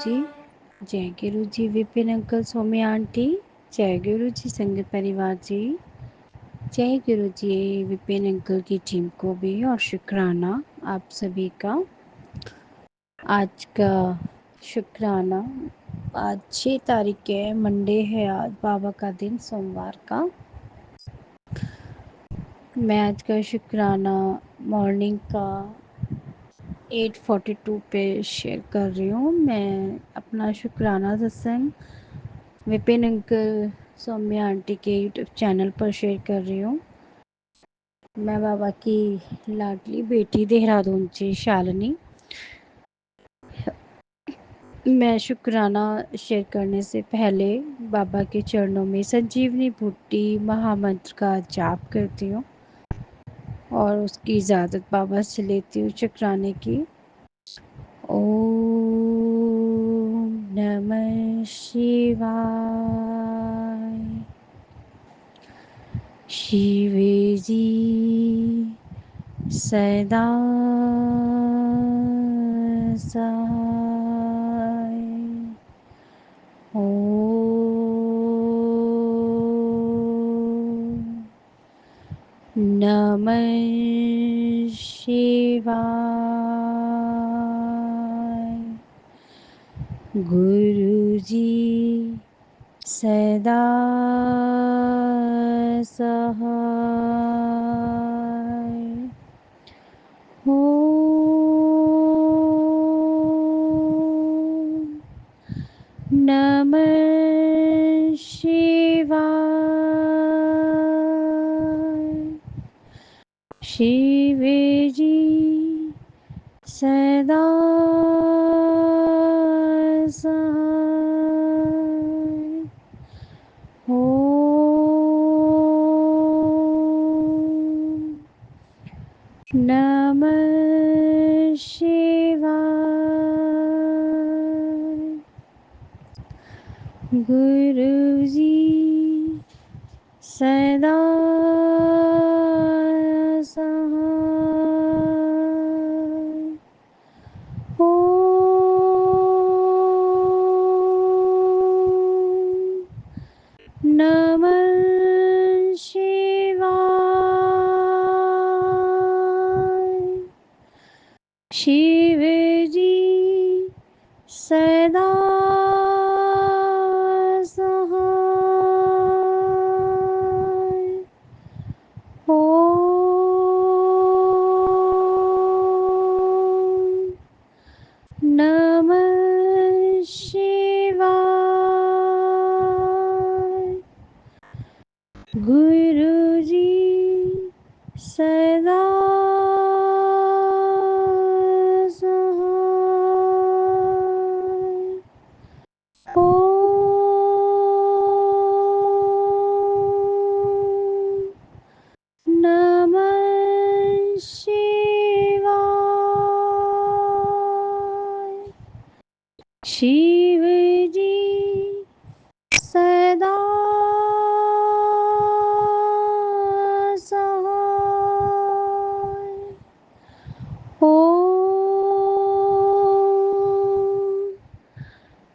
जी। जय गुरु जी Vipin uncle Saumya aunty. जय गुरु जी संगत परिवार जी। जय गुरु जी विपिन अंकल की टीम को भी और शुक्राना आप सभी का। आज का शुक्राना, आज 6 तारीख है, मंडे है, आज बाबा का दिन सोमवार का। मैं आज का शुक्राना मॉर्निंग का 8:42 पे शेयर कर रही हूँ। मैं अपना शुक्राना सत्संग विपिन अंकल सौम्या आंटी के यूट्यूब चैनल पर शेयर कर रही हूँ। मैं बाबा की लाडली बेटी देहरादून से शालिनी। मैं शुक्राना शेयर करने से पहले बाबा के चरणों में संजीवनी बूटी महामंत्र का जाप करती हूँ और उसकी इजाज़त बाबा से लेती हूँ शुक्राने की। ओम नमः शिवाय। शिवे जी सदा सहाय। ओम नमः शिवाय। गुरु जी सदा सहाय। ओम नमः शिवाय। शिवे जी सदा सहाय। ओम नमः शिवाय। गुरु जी सदा सहाय। ओम नमः शिवाय। शिव जी सदा सहाय। ओम नमः शिवाय। गुरु जी सदा सहाय। ओम नमः शिवाय। शिव जी सदा सहाय। ओम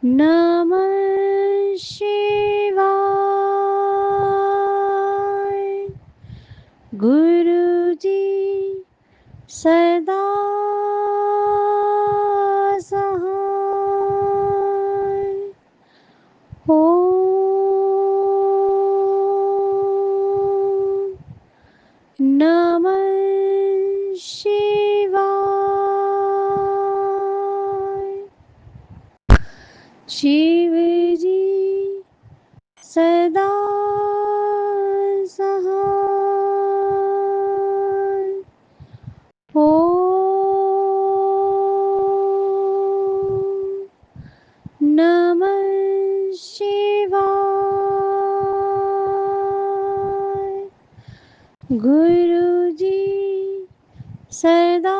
नमः शिवाय। गुरु जी सदा सहाय। ओम नमः शिवाय। शिव जी सदा सहाय। ओम नमः शिवाय। गुरु जी सदा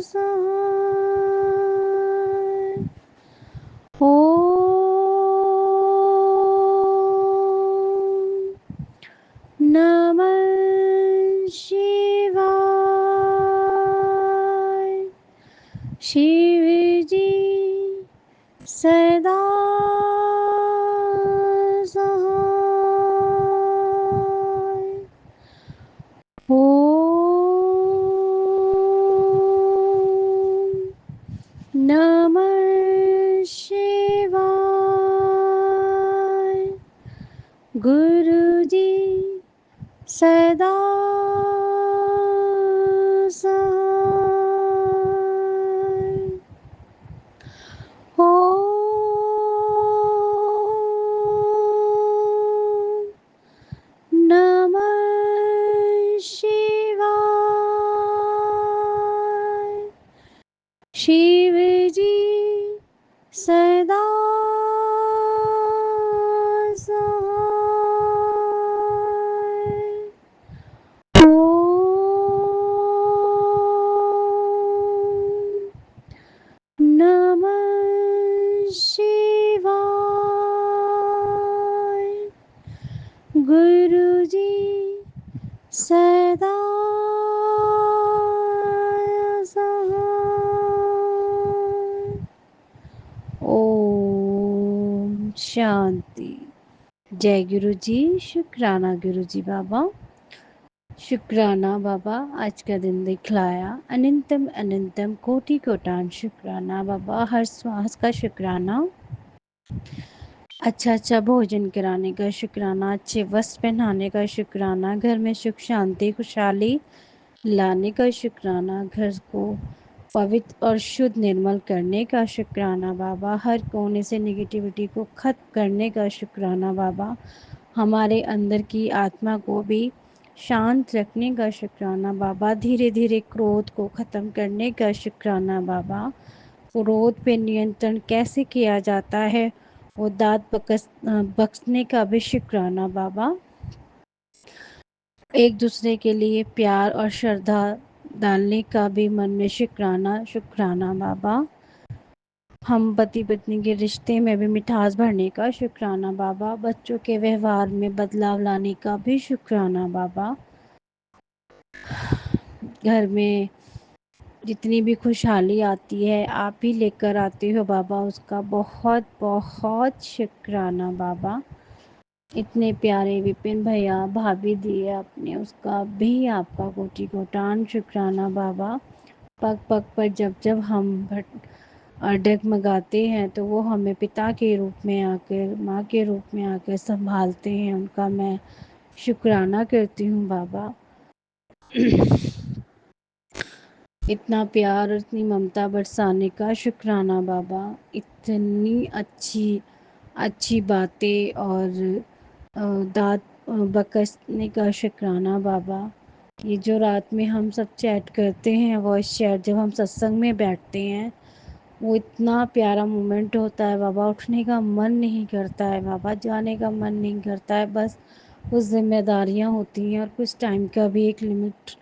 सहाय। ओम नमः शिवाय। शिव जी सदा सहाय। ओम नमः शिवाय। गुरु जी सदा सहाय। ओम नमः शिवाय। शिव जी सदा सहाय। ओम नमः शिवाय। गुरु जी सदा सहाय। ओम शांति। जय गुरु जी। शुक्राना गुरु जी बाबा। शुक्राना बाबा, आज का दिन दिखलाया। अनंतम अनंतम कोटि कोटान शुक्राना बाबा। हर श्वास का शुक्राना। अच्छा भोजन कराने का शुक्राना। अच्छे वस्त्र पहनाने का शुक्राना। घर में सुख शांति खुशहाली लाने का शुक्राना। घर को पवित्र और शुद्ध निर्मल करने का शुक्राना बाबा। हर कोने से नेगेटिविटी को खत्म करने का शुक्राना बाबा। हमारे अंदर की आत्मा को भी शांत रखने का शुक्राना बाबा। धीरे धीरे क्रोध को ख़त्म करने का शुक्राना बाबा। क्रोध पे नियंत्रण कैसे किया जाता है, वो दांत बख्शने का भी शुक्राना बाबा। एक दूसरे के लिए प्यार और श्रद्धा डालने का भी मन में शुक्राना बाबा। हम पति पत्नी के रिश्ते में भी मिठास भरने का शुक्राना बाबा। बच्चों के व्यवहार में बदलाव लाने का भी शुक्राना बाबा। घर में जितनी भी खुशहाली आती है आप ही लेकर आते हो बाबा, उसका बहुत बहुत शुक्राना बाबा। इतने प्यारे विपिन भैया भाभी दिए आपने, उसका भी आपका कोटि कोटान शुक्राना बाबा। पग पग पर जब जब हम डगमगाते हैं तो वो हमें पिता के रूप में आकर, माँ के रूप में आकर संभालते हैं। उनका मैं शुक्राना करती हूँ बाबा। इतना प्यार और इतनी ममता बरसाने का शुक्राना बाबा। इतनी अच्छी अच्छी बातें और दांत बकसने का शुक्राना बाबा। ये जो रात में हम सब चैट करते हैं, वॉइस चैट, जब हम सत्संग में बैठते हैं, वो इतना प्यारा मोमेंट होता है बाबा। उठने का मन नहीं करता है बाबा, जाने का मन नहीं करता है। बस कुछ जिम्मेदारियां होती हैं और कुछ टाइम का भी एक लिमिट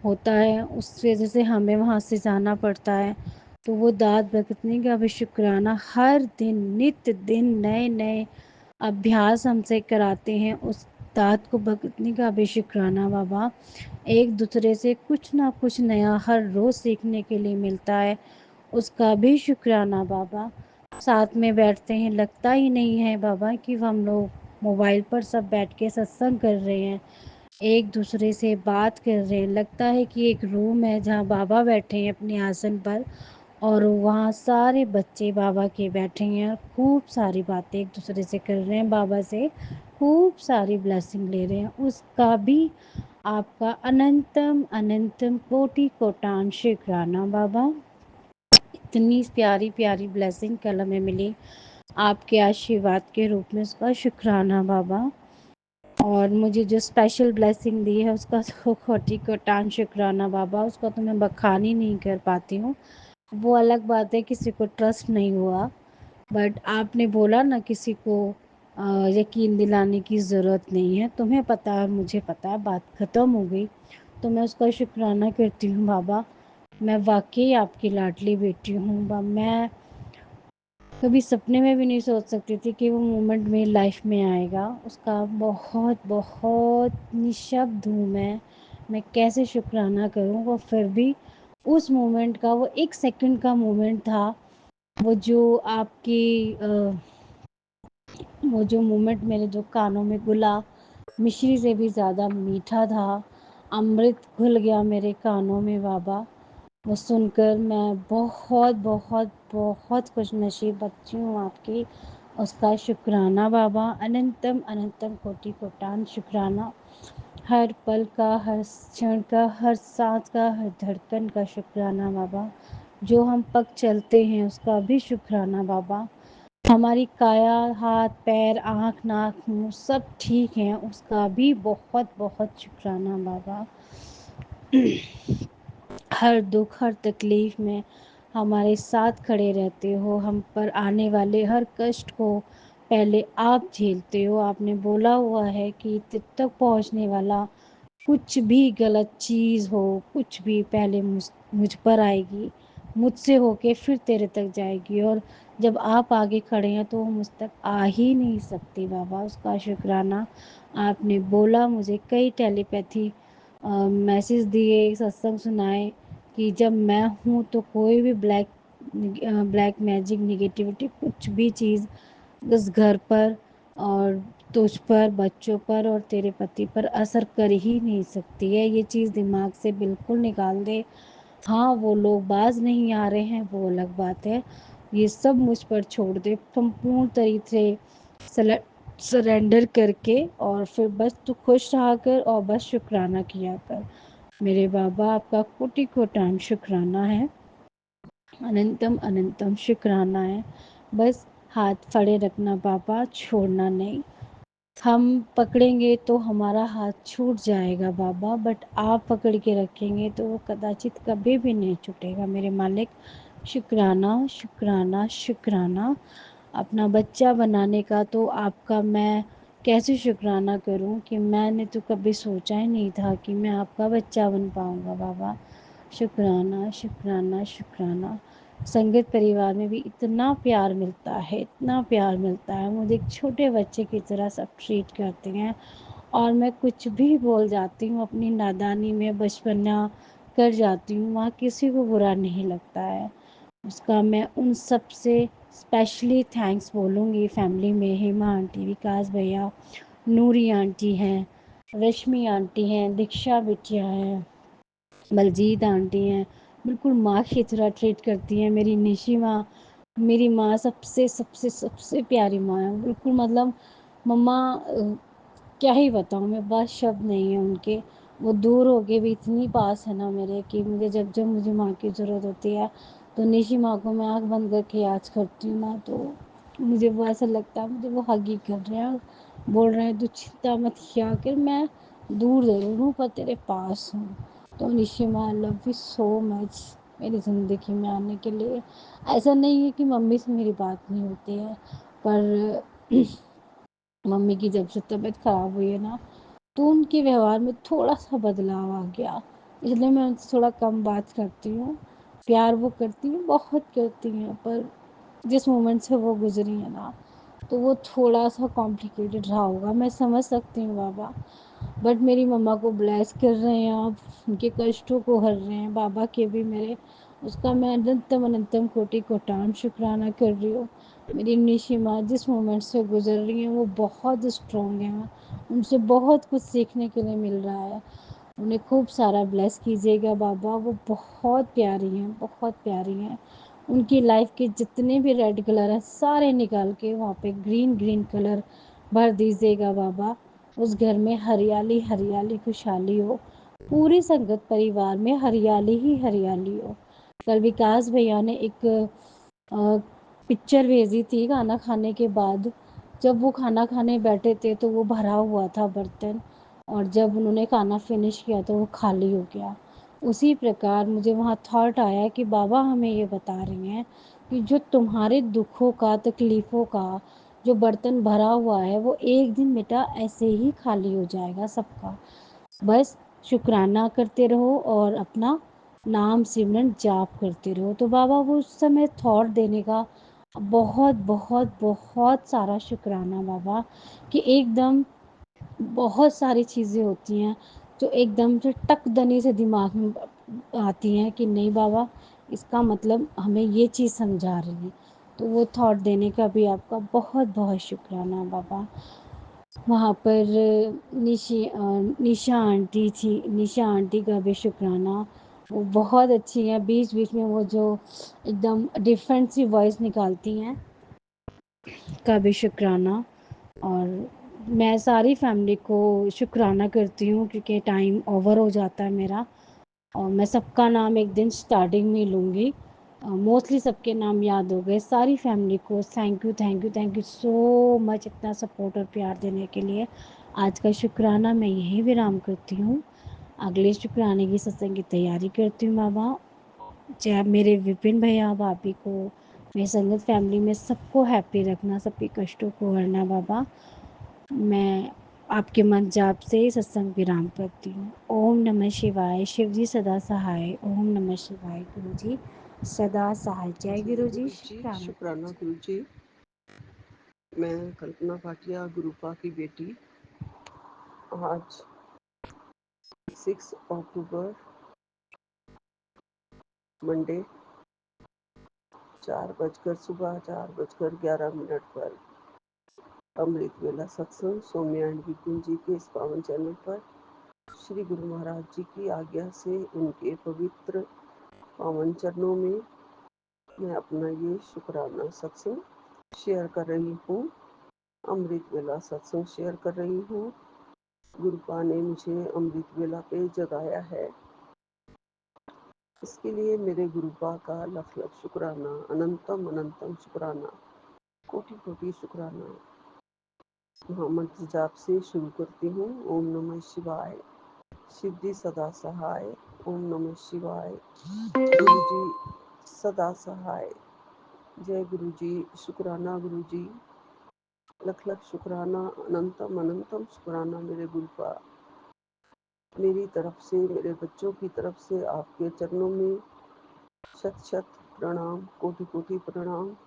होता है, उस वजह से हमें वहाँ से जाना पड़ता है। तो वो दाद बरतने का भी शुक्राना। हर दिन नित्य दिन नए नए अभ्यास हमसे कराते हैं, उस दाद को बरतने का भी शुक्राना बाबा। एक दूसरे से कुछ ना कुछ नया हर रोज़ सीखने के लिए मिलता है, उसका भी शुक्राना बाबा। साथ में बैठते हैं, लगता ही नहीं है बाबा कि हम लोग मोबाइल पर सब बैठ के सत्संग कर रहे हैं, एक दूसरे से बात कर रहे हैं। लगता है कि एक रूम है जहाँ बाबा बैठे हैं अपने आसन पर और वहाँ सारे बच्चे बाबा के बैठे हैं। खूब सारी बातें एक दूसरे से कर रहे हैं, बाबा से खूब सारी ब्लेसिंग ले रहे हैं। उसका भी आपका अनंतम अनंतम कोटि कोटान शुक्राना बाबा। इतनी प्यारी प्यारी ब्लेसिंग कल हमें मिली आपके आशीर्वाद के रूप में, उसका शुक्राना बाबा। और मुझे जो स्पेशल ब्लेसिंग दी है उसका तो कोटि कोटान शुक्राना बाबा। उसका तो मैं बखान ही नहीं कर पाती हूँ। वो अलग बात है किसी को ट्रस्ट नहीं हुआ, बट आपने बोला ना किसी को यकीन दिलाने की ज़रूरत नहीं है, तुम्हें पता है मुझे पता है, बात ख़त्म हो गई। तो मैं उसका शुक्राना करती हूँ बाबा। मैं वाकई आपकी लाडली बेटी हूँ। मैं कभी सपने में भी नहीं सोच सकती थी कि वो मोमेंट मेरी लाइफ में आएगा। उसका बहुत बहुत निशब्द हूँ मैं कैसे शुक्राना करूँ। वो फिर भी उस मोमेंट का, वो 1 सेकंड का मोमेंट था, वो जो आपकी वो जो मोमेंट मेरे जो कानों में घुला, मिश्री से भी ज़्यादा मीठा था, अमृत घुल गया मेरे कानों में बाबा। वो सुनकर मैं बहुत बहुत बहुत खुशनसीब बच्ची हूँ आपकी। उसका शुक्राना बाबा, अनंतम अनंतम कोटि कोटान शुक्राना। हर पल का, हर क्षण का, हर सांस का, हर धड़कन का शुक्राना बाबा। जो हम पग चलते हैं उसका भी शुक्राना बाबा। हमारी काया, हाथ पैर, आँख नाक मुँह सब ठीक हैं, उसका भी बहुत बहुत शुक्राना बाबा। हर दुख हर तकलीफ़ में हमारे साथ खड़े रहते हो, हम पर आने वाले हर कष्ट को पहले आप झेलते हो। आपने बोला हुआ है कि तुझ तक पहुँचने वाला कुछ भी गलत चीज़ हो, कुछ भी पहले मुझ पर आएगी, मुझसे होके फिर तेरे तक जाएगी, और जब आप आगे खड़े हैं तो वो मुझ तक आ ही नहीं सकती बाबा। उसका शुक्राना। आपने बोला, मुझे कई टेलीपैथी मैसेज दिए, सत्संग सुनाए कि जब मैं हूँ तो कोई भी ब्लैक मैजिक नेगेटिविटी कुछ भी चीज़ उस घर पर और तुझ पर, बच्चों पर और तेरे पति पर असर कर ही नहीं सकती है। ये चीज़ दिमाग से बिल्कुल निकाल दे। हाँ, वो लोग बाज़ नहीं आ रहे हैं, वो अलग बात है। ये सब मुझ पर छोड़ दे संपूर्ण तरीके से सरेंडर करके, और फिर बस तू खुश रहा कर और बस शुक्राना किया कर। मेरे बाबा, आपका कोटि कोटान शुक्राना है, अनंतम अनंतम शुक्राना है। बस हाथ खड़े रखना बाबा, छोड़ना नहीं। हम पकड़ेंगे तो हमारा हाथ छूट जाएगा बाबा, बट आप पकड़ के रखेंगे तो वो कदाचित कभी भी नहीं छूटेगा मेरे मालिक। शुक्राना शुक्राना शुक्राना। अपना बच्चा बनाने का तो आपका मैं कैसे शुक्राना करूं कि मैंने तो कभी सोचा ही नहीं था कि मैं आपका बच्चा बन पाऊंगा बाबा। शुक्राना शुक्राना शुक्राना। संगत परिवार में भी इतना प्यार मिलता है, इतना प्यार मिलता है, मुझे एक छोटे बच्चे की तरह सब ट्रीट करते हैं, और मैं कुछ भी बोल जाती हूँ अपनी नादानी में, बचपना कर जाती हूँ, वहाँ किसी को बुरा नहीं लगता है। उसका मैं उन सब से स्पेशली थैंक्स बोलूँगी। फैमिली में हेमा आंटी, विकास भैया, नूरी आंटी हैं, रश्मि आंटी हैं, दीक्षा बिटिया हैं, बलजीत आंटी हैं, बिल्कुल माँ की तरह ट्रीट करती हैं। मेरी निशी माँ, मेरी माँ सबसे सबसे सबसे प्यारी माँ है, बिल्कुल मतलब मम्मा क्या ही बताऊँ मैं, बस शब्द नहीं है उनके। वो दूर हो के भी इतनी पास है ना मेरे, कि मुझे जब जब मुझे माँ की ज़रूरत होती है तो निशी माँ को मैं आँख बंद करके याद करती हूँ ना, तो मुझे वो ऐसा लगता है मुझे वो हग ही कर रहे हैं, बोल रहे हैं तू चिंता मत किया कर, मैं दूर ज़रूर हूँ पर तेरे पास हूँ। तो निशी माँ, I love you so much मेरी ज़िंदगी में आने के लिए। ऐसा नहीं है कि मम्मी से मेरी बात नहीं होती है, पर मम्मी की जब से तबीयत ख़राब हुई है ना, तो उनके व्यवहार में थोड़ा-सा बदलाव आ गया, इसलिए मैं उनसे थोड़ा कम बात करती हूँ। प्यार वो करती हैं, बहुत करती हैं, पर जिस मोमेंट से वो गुज़री हैं ना, तो वो थोड़ा-सा कॉम्प्लिकेटेड रहा होगा, मैं समझ सकती हूँ बाबा। बट मेरी मम्मा को ब्लेस कर रहे हैं आप, उनके कष्टों को हर रहे हैं बाबा के भी मेरे। उसका मैं अनंतम अनंतम कोटि कोटान शुक्राना कर रही हूँ। मेरी निशी माँ जिस मोमेंट से गुजर रही हैं वो बहुत स्ट्रॉन्ग हैं, उनसे बहुत कुछ सीखने के लिए मिल रहा है। उन्हें खूब सारा ब्लेस कीजिएगा बाबा, वो बहुत प्यारी हैं, बहुत प्यारी हैं। उनकी लाइफ के जितने भी रेड कलर हैं सारे निकाल के वहाँ पे ग्रीन ग्रीन कलर भर दीजिएगा बाबा। उस घर में हरियाली हरियाली खुशहाली हो, पूरी संगत परिवार में हरियाली ही हरियाली हो। कल विकास भैया ने एक पिक्चर भेजी थी खाना खाने के बाद, जब वो खाना खाने बैठे थे तो वो भरा हुआ था बर्तन, और जब उन्होंने खाना फिनिश किया तो वो खाली हो गया। उसी प्रकार मुझे वहाँ थॉट आया कि बाबा हमें ये बता रहे हैं कि जो तुम्हारे दुखों का, तकलीफ़ों का जो बर्तन भरा हुआ है वो एक दिन बेटा ऐसे ही खाली हो जाएगा सबका। बस शुक्राना करते रहो और अपना नाम सिमरन जाप करते रहो। तो बाबा वो उस समय थॉट देने का बहुत बहुत बहुत सारा शुक्राना बाबा, कि एकदम बहुत सारी चीज़ें होती हैं जो एकदम से टकदनी से दिमाग में आती हैं कि नहीं बाबा, इसका मतलब हमें ये चीज़ समझा रही है। तो वो थॉट देने का भी आपका बहुत बहुत शुक्राना बाबा। वहाँ पर निशा आंटी थी, निशा आंटी का भी शुक्राना। वो बहुत अच्छी हैं, बीच-बीच में वो जो एकदम डिफरेंट सी वॉइस निकालती हैं, का भी शुक्राना। और मैं सारी फैमिली को शुक्राना करती हूँ क्योंकि टाइम ओवर हो जाता है मेरा, और मैं सबका नाम एक दिन स्टार्टिंग में लूँगी। मोस्टली सबके नाम याद हो गए। सारी फैमिली को thank you, thank you, thank you so much इतना सपोर्ट और प्यार देने के लिए। आज का शुक्राना मैं यहीं विराम करती हूँ। अगले शुक्राने की सत्संग की तैयारी करती हूँ बाबा। चाहे मेरे विपिन भैया भाभी को, मेरी संगत फैमिली में सबको हैप्पी रखना, सबके कष्टों को हरना बाबा। मैं आपके मन जाप से सत्संग विराम करती हूँ। ओम नमः शिवाय। शिव जी सदा सहाय। ओम नमः शिवाय। गुरु जी सदा सहाय। जय जय गुरु जी। गुरु जी, शुक्राना गुरु शुक्राना जी। गुरु जी। मैं कल्पना भाटिया, गुरुपा की बेटी। आज 6 अक्टूबर मंडे, 4:11 पर अमृत वेला सत्संग सौम्या एंड विपिन जी के इस पावन चैनल पर श्री गुरु महाराज जी की आज्ञा से उनके पवित्र पावन चरणों में मैं अपना ये शुक्राना सत्संग शेयर कर रही हूँ। अमृत वेला सत्संग शेयर कर रही हूँ। गुरुपा ने मुझे अमृत वेला पे जगाया है, इसके लिए मेरे गुरुपा का लख लख शुक्राना, अनंतम अनंतम शुक्राना, कोटि कोटि शुक्राना। महामंत्र जाप से शुरू करती हूँ। ओम नमः शिवाय। शिव जी सदा सहाय। ओम नमः शिवाय। गुरु जी सदा सहाय। जय गुरु जी। शुक्राना गुरु जी, लख लख शुक्राना, अनंतम अनंतम शुक्राना मेरे गुरुपा। मेरी तरफ से, मेरे बच्चों की तरफ से आपके चरणों में शत शत प्रणाम, कोटि कोटि प्रणाम।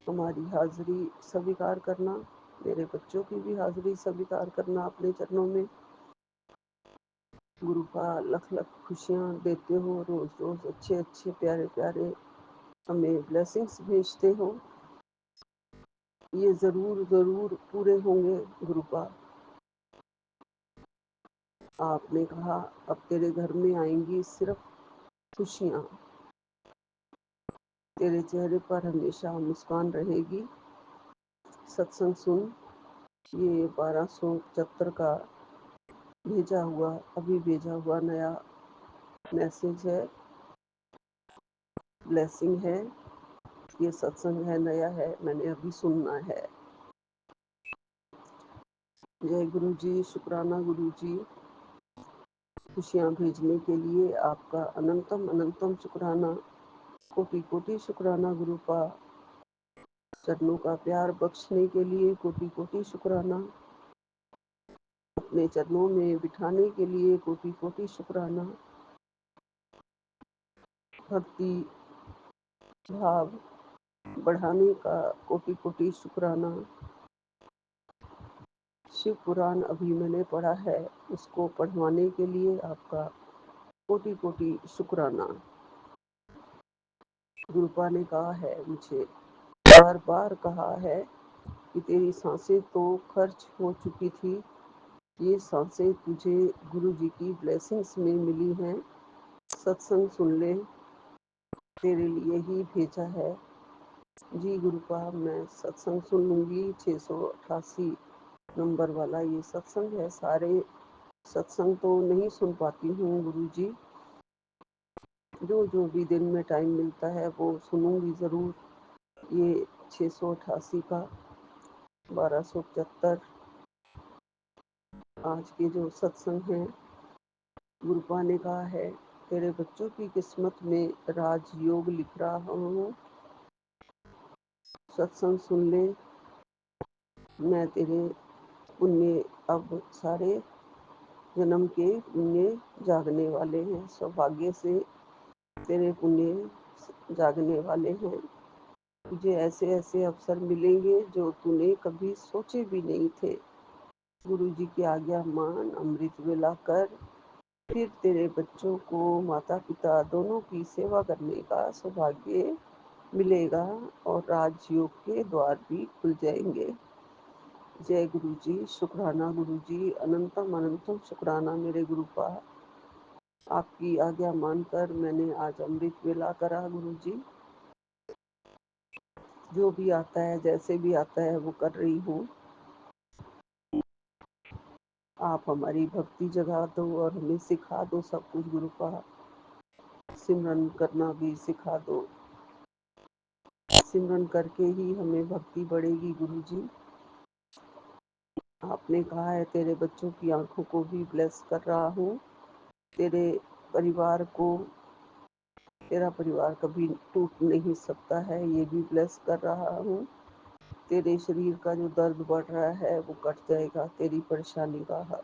हमारी हाजिरी स्वीकार करना, मेरे बच्चों की भी हाजिरी स्वीकार करना अपने चरणों में। गुरुपा लख लख खुशियाँ देते हो, रोज रोज अच्छे अच्छे प्यारे प्यारे हमें ब्लेसिंग्स भेजते हो। ये जरूर जरूर पूरे होंगे गुरुपा। आपने कहा अब तेरे घर में आएंगी सिर्फ खुशियाँ, तेरे चेहरे पर हमेशा मुस्कान रहेगी। सत्संग सुन, ये 1275 का अभी भेजा हुआ नया मैसेज है, ब्लेसिंग है। ये सत्संग है, नया है, मैंने अभी सुनना है। जय गुरु जी। शुक्राना गुरु जी, खुशियाँ भेजने के लिए आपका अनंतम अनंतम शुक्राना, कोटि कोटि शुक्राना गुरुपा। चरणों का प्यार बख्शने के लिए कोटि कोटि शुक्राना, अपने चरणों में बिठाने के लिए कोटि कोटि शुक्राना। भक्ति भाव बढ़ाने का कोटि कोटि शुक्राना। शिव पुराण अभी मैंने पढ़ा है, उसको पढ़वाने के लिए आपका कोटि कोटि शुक्राना। गुरुपा ने कहा है मुझे, बार बार कहा है कि तेरी सांसें तो खर्च हो चुकी थी, ये सांसें तुझे गुरु जी की ब्लेसिंग्स में मिली हैं। सत्संग सुन ले, तेरे लिए ही भेजा है। जी गुरुपा, मैं सत्संग सुन लूँगी। 688 नंबर वाला ये सत्संग है। सारे सत्संग तो नहीं सुन पाती हूँ गुरु जी, जो जो भी दिन में टाइम मिलता है वो सुनूंगी ज़रूर। ये 688 का 1275 आज के जो सत्संग हैं, गुरुपा ने कहा है तेरे बच्चों की किस्मत में राजयोग लिख रहा हूँ। सत्संग सुन ले, मैं तेरे पुण्य अब सारे जन्म के पुण्य जागने वाले हैं। सौभाग्य से तेरे पुण्य जागने वाले हैं। तुझे ऐसे ऐसे अवसर मिलेंगे जो तूने कभी सोचे भी नहीं थे। गुरु जी की आज्ञा मान, अमृत वेला कर, फिर तेरे बच्चों को माता पिता दोनों की सेवा करने का सौभाग्य मिलेगा और राजयोग के द्वार भी खुल जाएंगे। जय गुरु जी, शुक्राना गुरु जी, अनंतम अनंतम शुक्राना मेरे गुरुपा। आपकी आज्ञा मानकर मैंने आज अमृत वेला करा गुरु जी। जो भी आता है जैसे भी आता है वो कर रही हूँ। आप हमारी भक्ति जगा दो और हमें सिखा दो सब कुछ गुरुपा। सिमरन करना भी सिखा दो। सिमरन करके ही हमें भक्ति बढ़ेगी गुरु जी। आपने कहा है तेरे बच्चों की आंखों को भी ब्लेस कर रहा हूँ। तेरे परिवार को, तेरा परिवार कभी टूट नहीं सकता है, ये भी ब्लेस कर रहा हूँ। तेरे शरीर का जो दर्द बढ़ रहा है वो कट जाएगा। तेरी परेशानी का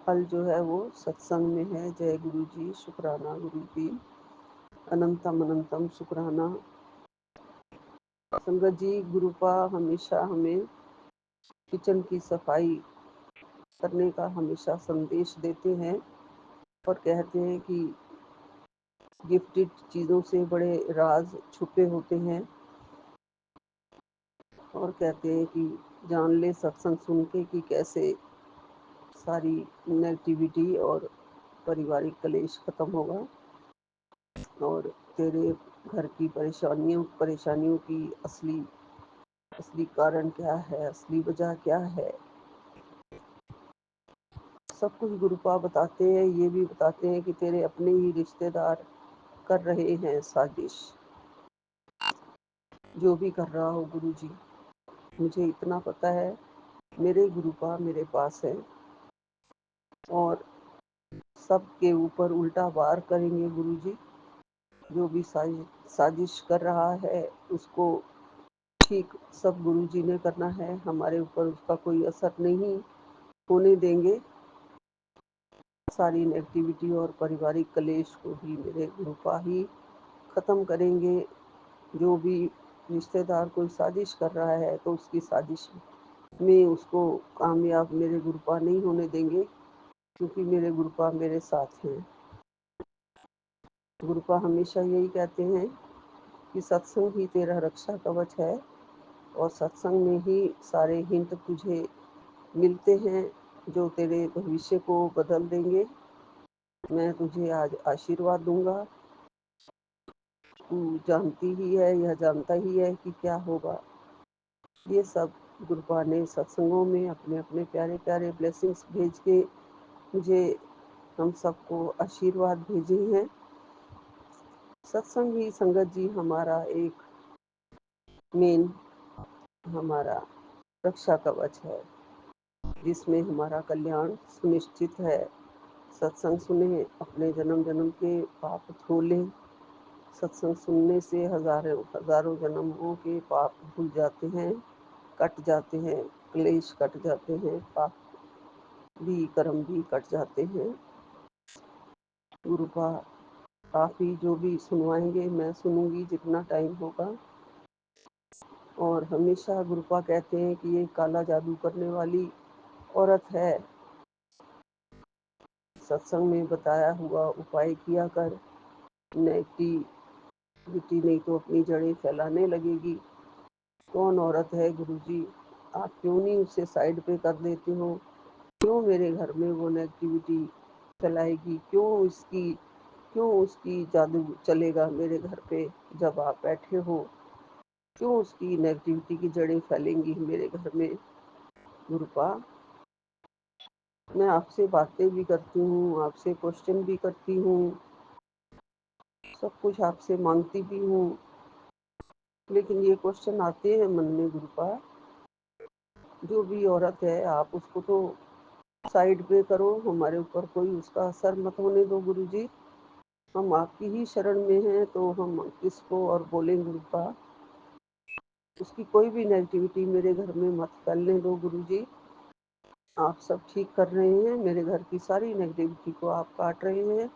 हल जो है वो सत्संग में है। जय गुरु जी, शुक्राना गुरु जी, अनंतम अनंतम शुक्राना। संगत जी, गुरुपा हमेशा हमें किचन की सफाई करने का हमेशा संदेश देते हैं और कहते हैं कि गिफ्टेड चीज़ों से बड़े राज छुपे होते हैं, और कहते हैं कि जान ले सत्संग सुन के कि कैसे सारी नेगेटिविटी और पारिवारिक कलेश खत्म होगा और तेरे घर की परेशानियों की असली असली कारण क्या है, असली वजह क्या है, सब कुछ गुरुपा बताते हैं। ये भी बताते हैं कि तेरे अपने ही रिश्तेदार कर रहे हैं साजिश। जो भी कर रहा हो गुरु जी, मुझे इतना पता है मेरे गुरुपा मेरे पास है और सबके ऊपर उल्टा वार करेंगे गुरु जी। जो भी साजिश कर रहा है उसको ठीक सब गुरु जी ने करना है। हमारे ऊपर उसका कोई असर नहीं होने देंगे। सारी नेगेटिविटी और पारिवारिक कलेश को भी मेरे गुरुपा ही खत्म करेंगे। जो भी रिश्तेदार कोई साजिश कर रहा है तो उसकी साजिश में उसको कामयाब मेरे गुरुपा नहीं होने देंगे, क्योंकि मेरे गुरुपा मेरे साथ हैं। गुरुपा हमेशा यही कहते हैं कि सत्संग ही तेरा रक्षा कवच है और सत्संग में ही सारे हिंट तुझे मिलते हैं जो तेरे भविष्य को बदल देंगे। मैं तुझे आज आशीर्वाद दूंगा। तू जानती ही है, यह जानता ही है कि क्या होगा। ये सब गुरुपा ने सत्संगों में अपने अपने प्यारे प्यारे ब्लेसिंग्स भेज के मुझे, हम सबको आशीर्वाद भेजे हैं। सत्संग ही संगत जी हमारा एक मेन, हमारा रक्षा कवच है जिसमें हमारा कल्याण सुनिश्चित है। सत्संग सुने, अपने जन्म जन्म के पाप धो लें। सत्संग सुनने से हजारों हजारों जन्मों के पाप धुल जाते हैं, कट जाते हैं, क्लेश कट जाते हैं, पाप भी कर्म भी कट जाते हैं। गुरुपा आप ही जो भी सुनवाएंगे मैं सुनूंगी जितना टाइम होगा। और हमेशा गुरुपा कहते हैं कि ये काला जादू करने वाली औरत है, सत्संग में बताया हुआ उपाय किया कर, नेगेटिविटी नहीं तो अपनी जड़ें फैलाने लगेगी। कौन औरत है गुरुजी? आप क्यों नहीं उसे साइड पे कर देते हो? क्यों मेरे घर में वो नेगेटिविटी फैलाएगी? क्यों उसकी जादू चलेगा मेरे घर पे जब आप बैठे हो? क्यों उसकी नेगेटिविटी की जड़ें फैलेंगी मेरे घर में? गुरुपा, मैं आपसे बातें भी करती हूँ, आपसे क्वेश्चन भी करती हूँ, सब कुछ आपसे मांगती भी हूँ, लेकिन ये क्वेश्चन आते हैं मन में गुरुपा। जो भी औरत है आप उसको तो साइड पे करो, हमारे ऊपर कोई उसका असर मत होने दो गुरुजी। हम आपकी ही शरण में हैं तो हम किसको और बोलें गुरुपा। उसकी कोई भी नेगेटिविटी मेरे घर में मत फैलने दो गुरुजी। आप सब ठीक कर रहे हैं, मेरे घर की सारी नेगेटिविटी को आप काट रहे हैं।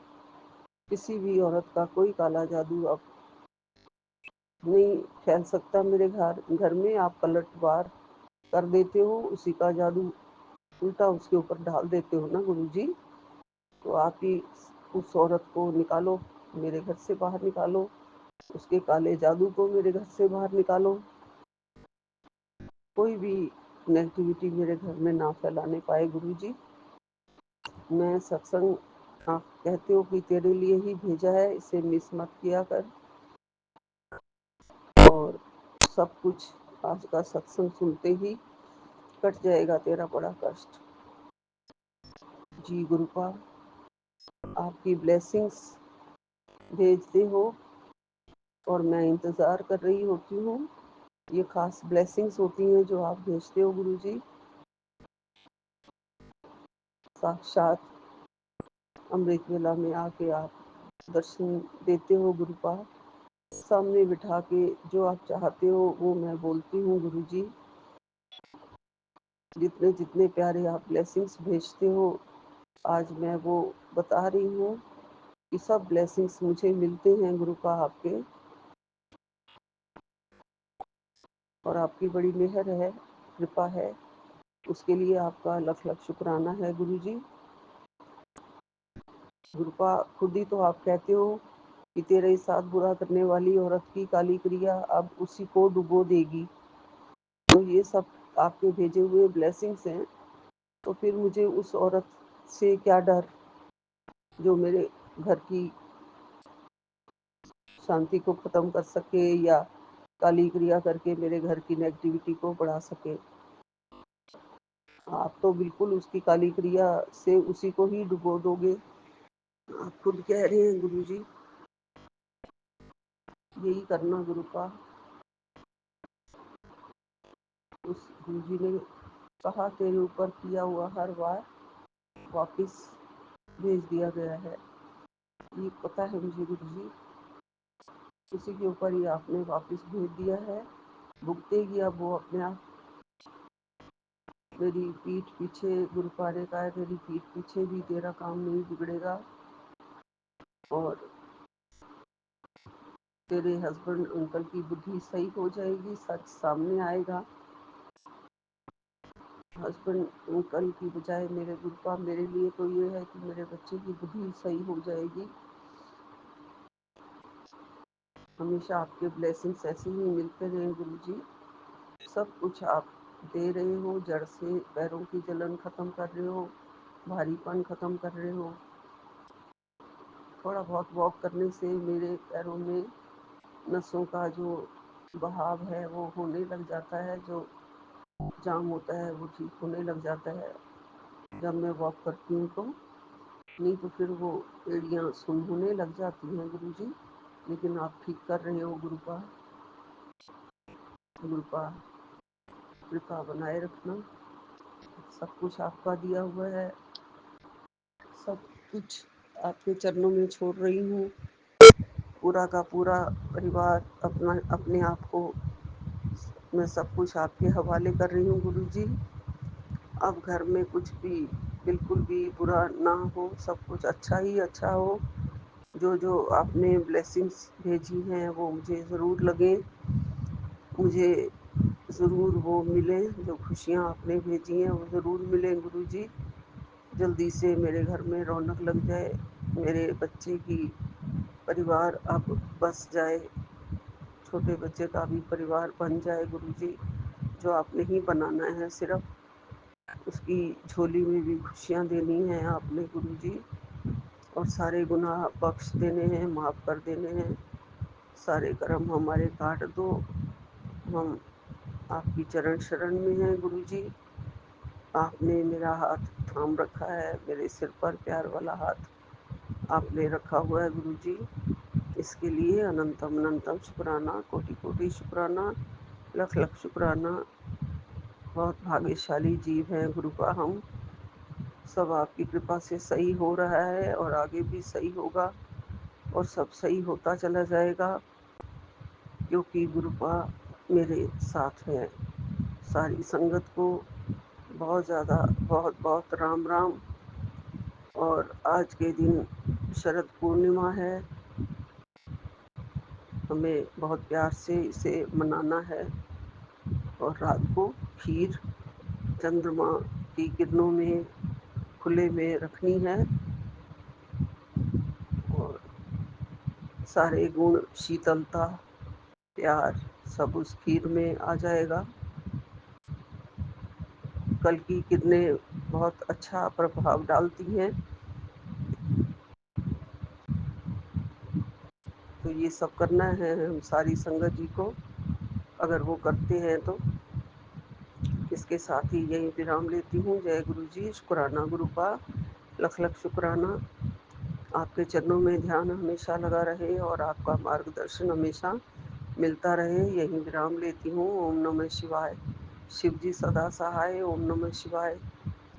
किसी भी औरत का कोई काला जादू अब नहीं फैल सकता मेरे घर में। आप पलटवार कर देते हो, उसी का जादू उल्टा उसके ऊपर डाल देते हो ना गुरुजी। तो आप ही उस औरत को निकालो, मेरे घर से बाहर निकालो, उसके काले जादू को मेरे घर से बाहर निकालो। कोई भी नेगेटिविटी मेरे घर में ना फैलाने पाए गुरुजी। मैं सत्संग, आप कहते हो कि तेरे लिए ही भेजा है, इसे मिस मत किया कर। और सब कुछ आज का सत्संग सुनते ही कट जाएगा तेरा बड़ा कष्ट। जी गुरुपा, आपकी ब्लेसिंग्स भेजते हो और मैं इंतज़ार कर रही होती हूँ। ये खास ब्लेसिंग्स होती हैं जो आप भेजते हो गुरुजी। साक्षात अमृत वेला में आके आप दर्शन देते हो गुरुपा। सामने बिठा के जो आप चाहते हो वो मैं बोलती हूँ गुरुजी। जितने जितने प्यारे आप ब्लेसिंग्स भेजते हो आज मैं वो बता रही हूँ कि सब ब्लेसिंग्स मुझे मिलते हैं गुरुपा आपके। और आपकी बड़ी मेहर है, कृपा है, उसके लिए आपका लख लख शुक्राना है गुरुजी। गुरुपा खुद ही तो आप कहते हो कि तेरे साथ बुरा करने वाली औरत की काली क्रिया अब उसी को डुबो देगी। तो ये सब आपके भेजे हुए ब्लेसिंग्स हैं, तो फिर मुझे उस औरत से क्या डर जो मेरे घर की शांति को ख़त्म कर सके या काली क्रिया करके मेरे घर की नेगेटिविटी को बढ़ा सके। आप तो बिल्कुल उसकी काली क्रिया से उसी को ही डुबो दोगे। आप खुद कह रहे हैं गुरुजी, यही करना गुरुपा। उस गुरुजी ने कहा तेरे ऊपर किया हुआ हर बार वापस भेज दिया गया है, ये पता है मुझे गुरुजी। उसी के ऊपर ही आपने वापस भेज दिया है, भुगतेगी अब वो अपने आप। मेरी पीठ पीछे गुरुपा ने कहा है, तेरी पीठ पीछे भी तेरा काम नहीं बिगड़ेगा और तेरे हस्बैंड अंकल की बुद्धि सही हो जाएगी, सच सामने आएगा। हस्बैंड अंकल की बजाय मेरे गुरुपा मेरे लिए तो ये है कि मेरे बच्चे की बुद्धि सही हो जाएगी। हमेशा आपके ब्लेसिंग्स ऐसे ही मिलते रहे गुरुजी। सब कुछ आप दे रहे हो, जड़ से पैरों की जलन खत्म कर रहे हो, भारीपन खत्म कर रहे हो। थोड़ा बहुत वॉक करने से मेरे पैरों में नसों का जो बहाव है वो होने लग जाता है, जो जाम होता है वो ठीक होने लग जाता है जब मैं वॉक करती हूँ तो। नहीं तो फिर वो एड़ियाँ सुन होने लग जाती हैं गुरुजी। लेकिन आप ठीक कर रहे हो गुरुपा। गुरुपा कृपा बनाए रखना। सब कुछ आपका दिया हुआ है, सब कुछ आपके चरणों में छोड़ रही हूँ। पूरा का पूरा परिवार अपना अपने आप को मैं सब कुछ आपके हवाले कर रही हूँ गुरुजी। अब घर में कुछ भी बिल्कुल भी बुरा ना हो, सब कुछ अच्छा ही अच्छा हो। जो जो आपने ब्लेसिंग्स भेजी हैं वो मुझे ज़रूर लगे, मुझे ज़रूर वो मिले। जो खुशियाँ आपने भेजी हैं वो ज़रूर मिले गुरुजी। जल्दी से मेरे घर में रौनक लग जाए, मेरे बच्चे की परिवार अब बस जाए, छोटे बच्चे का भी परिवार बन जाए गुरुजी। जो आपने ही बनाना है, सिर्फ उसकी झोली में भी खुशियाँ देनी हैं आपने गुरुजी। और सारे गुनाह बख्श देने हैं, माफ़ कर देने हैं। सारे कर्म हमारे काट दो, हम आपकी चरण शरण में हैं गुरुजी। आपने मेरा हाथ थाम रखा है, मेरे सिर पर प्यार वाला हाथ आपने रखा हुआ है गुरुजी। इसके लिए अनंतम अनंतम शुक्राना, कोटि कोटि शुक्राना, लख लख शुक्राना। बहुत भाग्यशाली जीव हैं गुरुपा हम। सब आपकी कृपा से सही हो रहा है और आगे भी सही होगा और सब सही होता चला जाएगा, क्योंकि गुरुपा मेरे साथ हैं। सारी संगत को बहुत ज़्यादा बहुत बहुत राम राम। और आज के दिन शरद पूर्णिमा है, हमें बहुत प्यार से इसे मनाना है। और रात को खीर चंद्रमा की किरणों में खुले में रखनी है सारे गुण, शीतलता, प्यार सब उस खीर में आ जाएगा। कल की किरणें बहुत अच्छा प्रभाव डालती हैं। तो ये सब करना है हम सारी संगत जी को, अगर वो करते हैं तो। इसके साथ ही यही विराम लेती हूँ। जय गुरु जी, शुक्राना गुरु का, लख लख शुक्राना। आपके चरणों में ध्यान हमेशा लगा रहे और आपका मार्गदर्शन हमेशा मिलता रहे, यही विराम लेती हूँ। ओम नमः शिवाय। शिव जी सदा सहाय। ओम नमः शिवाय।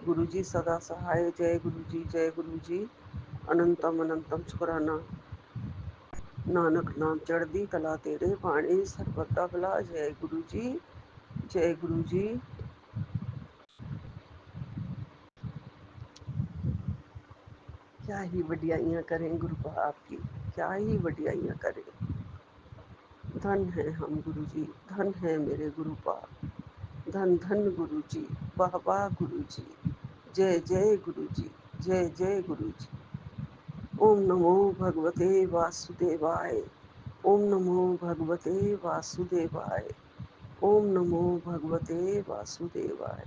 गुरु जी सदा सहाय। जय गुरु जी, जय गुरु जी। अनंतम अनंतम शुक्राना। नानक नाम चढ़दी कला तेरे बाणी, सर्वदा भला। जय गुरु जी, जय गुरु जी। क्या ही वडियाइयाँ करें गुरु बाप की, क्या ही वडियाइयाँ करें। धन है हम गुरु जी, धन है मेरे गुरु पाप। धन धन गुरु जी, वाह वाह गुरु जी। जय जय गुरु जी, जय जय गुरु जी। ओम नमो भगवते वासुदेवाय। ओम नमो भगवते वासुदेवाय। ओम नमो भगवते वासुदेवाय।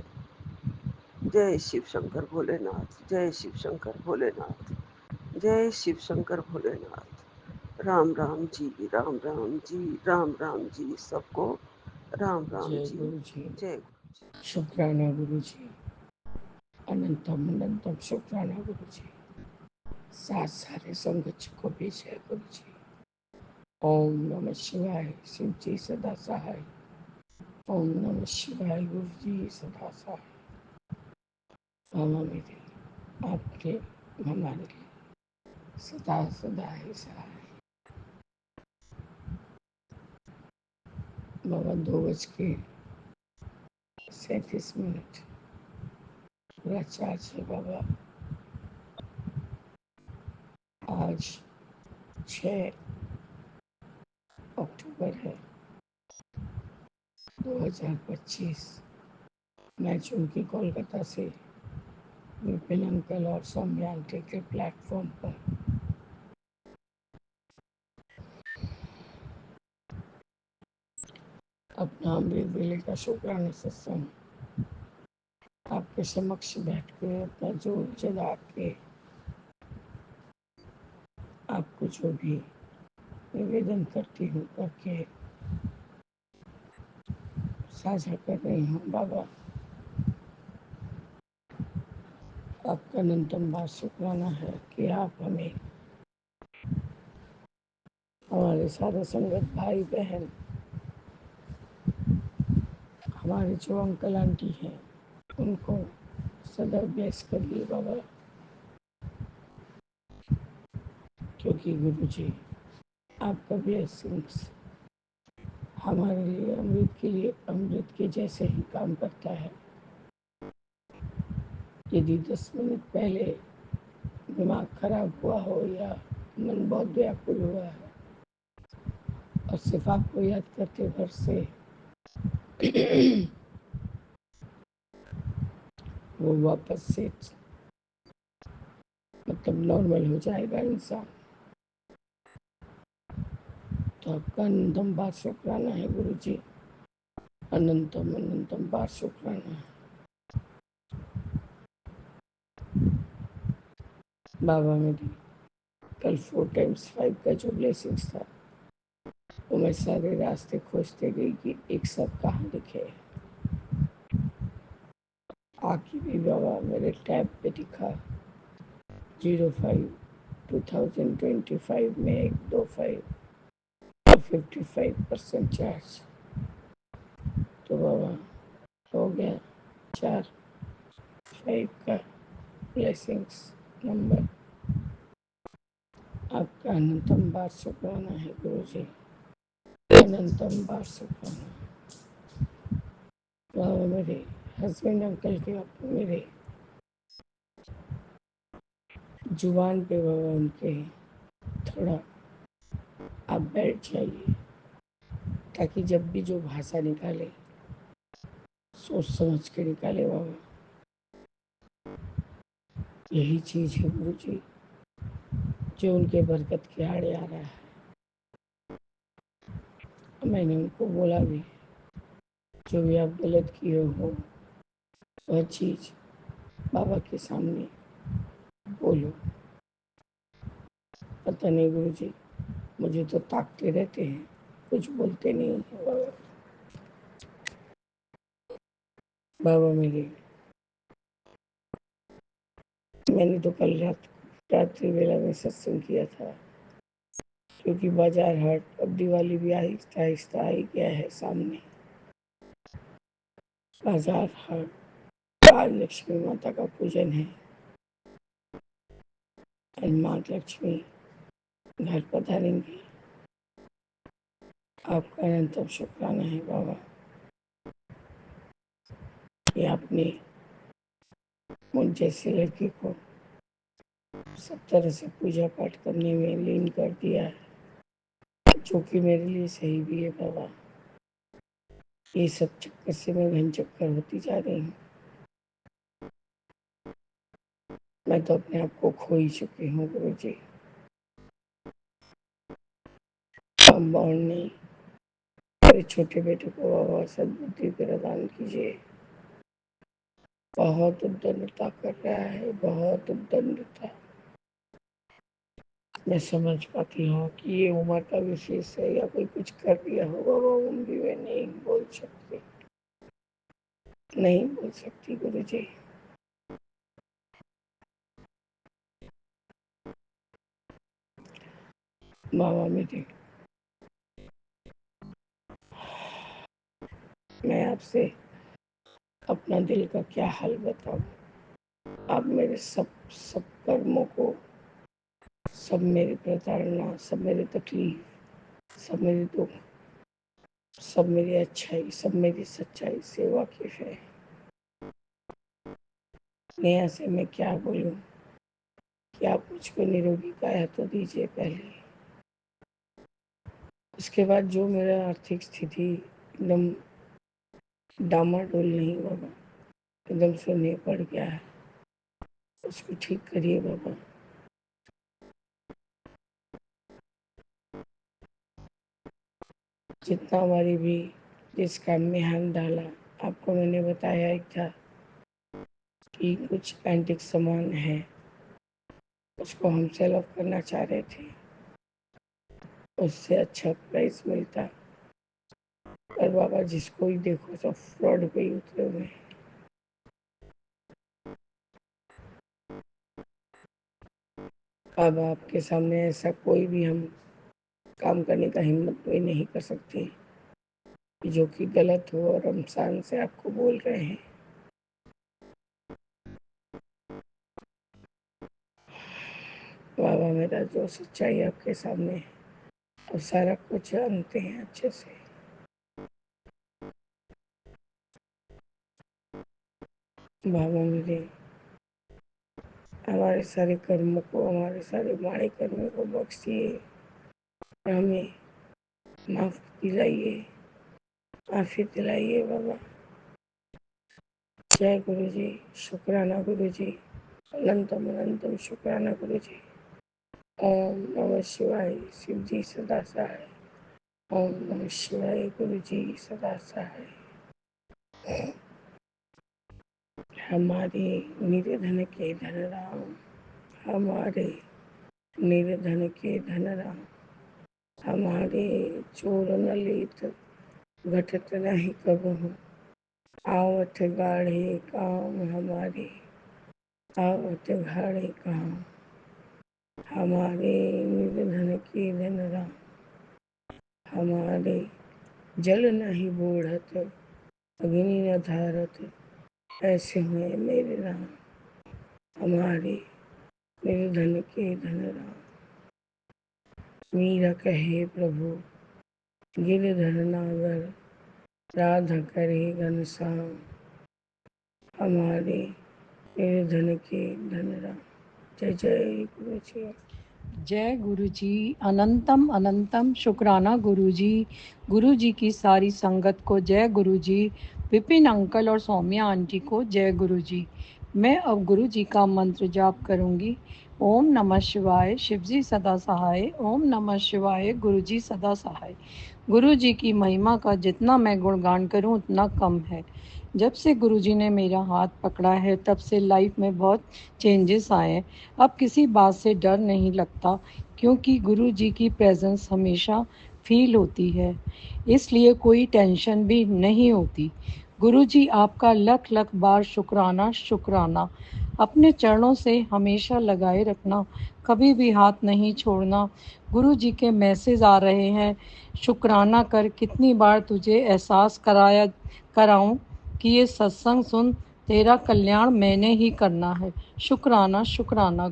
जय शिव शंकर भोलेनाथ, जय शिव शंकर भोलेनाथ, जय शिव शंकर भोलेनाथ। राम राम जी, राम राम जी, राम राम जी सबको। राम राम जय जी, गुरु जी, जय गुरु जी। शुक्राना गुरु जी, अनंतम अनंतम शुक्राना गुरु जी। साथ सारे संगत जी को भी जय गुरु जी। ओम नमः शिवाय, शिव जी सदा सहाय। ओम नमः शिवाय, गुरु जी सदा सहाय। मामा मेरे, आपके हमारे लिए सदा सदा ही सहाय। बाबा 2:37 पूरा चार्ज है बाबा। आज 6 अक्टूबर है 2025। मैं चूंकि कोलकाता से विपिन अंकल और सौम्या आंटी के प्लेटफॉर्म पर अपना अमृत वेले का शुक्राना सत्संग आपके समक्ष बैठ के अपना जोर जला के आपको जो भी निवेदन करती हूँ करके साझा कर रही हूँ। बाबा, आपका अनंतम बार शुक्राना है कि आप हमें, हमारे सारे संगत भाई बहन, हमारे जो अंकल आंटी हैं, उनको सदा ब्लेस करिए बाबा। क्योंकि गुरु जी, आपका ब्लेसिंग्स हमारे लिए अमृत के लिए अमृत के जैसे ही काम करता है। यदि 10 मिनट पहले दिमाग खराब हुआ हो या मन बहुत व्याकुल हुआ है और सिर्फ आपको याद करते भर से वो वापस से मतलब नॉर्मल हो जाएगा इंसान। तो आपका अनंतम बार शुक्राना है गुरु जी, अनंतम अनंतम बार शुक्राना है। बाबा मेरी कल 4 टाइम्स 5 का जो ब्लेसिंग्स था वो मैं सारे रास्ते खोजते गई कि एक साथ कहाँ लिखे। आखिर भी बाबा मेरे टैब पे दिखा 05/2025 में 125 और 55% चार्ज। तो बाबा हो गया 4/5 का ब्लेसिंग्स नंबर। आपका अनंतम बार शुक्राना है गुरु जी, अनंतम बार शुक्राना। बाबा मेरे हस्बैंड अंकल के मेरे जुबान पे बाबा उनके थोड़ा आप बैठ जाइए, ताकि जब भी जो भाषा निकाले सोच समझ के निकाले बाबा। यही चीज़ है गुरु जी जो उनके बरकत के आड़े आ रहा है। मैंने उनको बोला भी, जो भी आप गलत किए हो वह चीज़ बाबा के सामने बोलो। पता नहीं गुरुजी, मुझे तो ताकते रहते हैं, कुछ बोलते नहीं हैं बाबा। बाबा मेरे, मैंने तो कल रात्रि वेला में सत्संग किया था, क्योंकि बाजार हाट अब दिवाली भी आहिस्ता आहिस्ता आई गया है सामने। बाजार हाट आज लक्ष्मी माता का पूजन है और माँ लक्ष्मी घर पधारेंगी। आपका अनंतम शुक्राना है बाबा कि आपने मुझ जैसे लड़की को सब तरह से पूजा पाठ करने में लीन कर दिया है, जो कि मेरे लिए सही भी है बाबा। ये सब चक्कर से मैं घन चक्कर होती जा रही हूँ। मैं तो अपने आप को खो ही चुकी हूँ गुरु जी। और नहीं, मेरे छोटे बेटे को बाबा सद्बुद्धि प्रदान कीजिए। बहुत उद्दंडता कर रहा है, बहुत उद्दंडता। मैं समझ पाती हूँ कि ये उम्र का विशेष है या कोई कुछ कर दिया होगा, वो भी मैं नहीं बोल सकती, नहीं बोल सकती गुरु जी। बाबा मेरे, मैं आपसे अपना दिल का क्या हाल बताऊं। आप मेरे सब सब कर्मों को, सब मेरी प्रताड़ना, सब मेरी तकलीफ, सब मेरे दुख, सब मेरी अच्छाई, सब मेरी सच्चाई से वाकिफ है। नेहा से मैं क्या बोलूं कि आप मुझको निरोगी काया तो दीजिए पहले, उसके बाद जो मेरा आर्थिक स्थिति एकदम डामाडोल नहीं बाबा, एकदम शून्य पड़ गया है, उसको ठीक करिए बाबा। जितना हमारी भी जिस काम में हाथ डाला, आपको मैंने बताया ही था कि कुछ एंटिक सामान है, उसको हम सेल ऑफ करना चाह रहे थे, उससे अच्छा प्राइस मिलता, पर बाबा जिसको ही देखो सब फ्रॉड पे ही उतरे हुए हैं। बाबा आपके सामने ऐसा कोई भी हम काम करने का हिम्मत कोई नहीं कर सकते जो कि गलत हो, और हम शान से आपको बोल रहे हैं। बाबा मेरा जो सच्चाई आपके सामने है, अब सारा कुछ जानते हैं अच्छे से। बाबा मेरे, हमारे सारे कर्मों को, हमारे सारे माड़े कर्मों को बख्शिए, हमें माफ दिलाइए, माफी दिलाइए बाबा। जय गुरु जी, शुक्राना गुरु जी, अनंतम अनंतम शुक्राना गुरु जी। ओम नमः शिवाय, शिव जी सदा सहाय। ओम नमः शिवाय, गुरु जी सदा सहाय। हमारे निर्धन के धन राम, हमारे निर्धन के धन राम, हमारे चोर न लेत घटत नहीं कबहु, आवत गाढ़े काम हमारे, आवत गाढ़े काम हमारे निर्धन के धन राम, हमारे जल नहीं बोढ़त अग्नि न धारत, ऐसे हुए मेरे राम, हमारे निर्धन के धन राम। मीरा कहे प्रभु गिरधर नागर, राधा करे घनश्याम, हमारे निर्धन के धन राम। जय जय गुरु जी। जय गुरु जी, अनंतम अनंतम शुक्राना गुरु जी की सारी संगत को जय गुरु जी, विपिन अंकल और सौम्या आंटी को जय गुरु जी। मैं अब गुरु जी का मंत्र जाप करूंगी। ओम नमः शिवाय, शिव जी सदा सहाय। ओम नमः शिवाय, गुरु जी सदा सहाय। गुरु जी की महिमा का जितना मैं गुणगान करूं उतना कम है। जब से गुरु जी ने मेरा हाथ पकड़ा है तब से लाइफ में बहुत चेंजेस आए हैं। अब किसी बात से डर नहीं लगता क्योंकि गुरु जी की प्रेजेंस हमेशा फील होती है, इसलिए कोई टेंशन भी नहीं होती। गुरु जी आपका लख लख बार शुक्राना शुक्राना। अपने चरणों से हमेशा लगाए रखना, कभी भी हाथ नहीं छोड़ना। गुरु जी के मैसेज आ रहे हैं, शुक्राना कर। कितनी बार तुझे एहसास कराऊं कि ये सत्संग सुन, तेरा कल्याण मैंने ही करना है। शुक्राना शुक्राना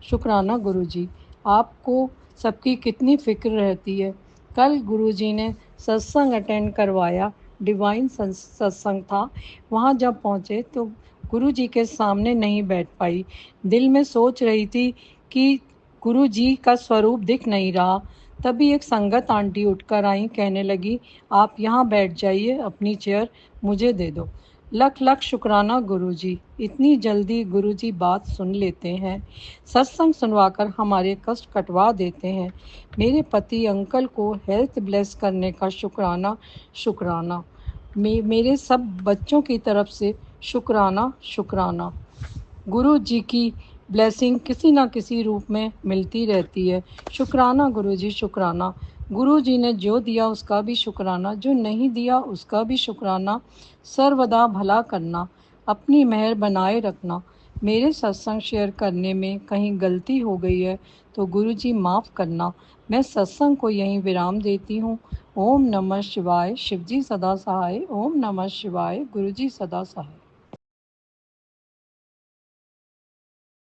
शुक्राना गुरु जी। आपको सबकी कितनी फिक्र रहती है। कल गुरु जी ने सत्संग अटेंड करवाया, डिवाइन सत्संग था। वहाँ जब पहुँचे तो गुरु जी के सामने नहीं बैठ पाई। दिल में सोच रही थी कि गुरु जी का स्वरूप दिख नहीं रहा। तभी एक संगत आंटी उठकर आई, कहने लगी, आप यहाँ बैठ जाइए, अपनी चेयर मुझे दे दो। लख लख शुक्राना गुरु जी, इतनी जल्दी गुरु जी बात सुन लेते हैं। सत्संग सुनवाकर हमारे कष्ट कटवा देते हैं। मेरे पति अंकल को हेल्थ ब्लेस करने का शुक्राना शुक्राना। मेरे सब बच्चों की तरफ से शुक्राना शुक्राना। गुरु जी की ब्लेसिंग किसी न किसी रूप में मिलती रहती है। शुक्राना गुरु जी शुक्राना। गुरु जी ने जो दिया उसका भी शुक्राना, जो नहीं दिया उसका भी शुक्राना। सर्वदा भला करना, अपनी मेहर बनाए रखना। मेरे सत्संग शेयर करने में कहीं गलती हो गई है तो गुरु जी माफ़ करना। मैं सत्संग को यहीं विराम देती हूँ। ओम नमः शिवाय, शिव जी सदा सहाय। ओम नमः शिवाय, गुरु जी सदा सहाय।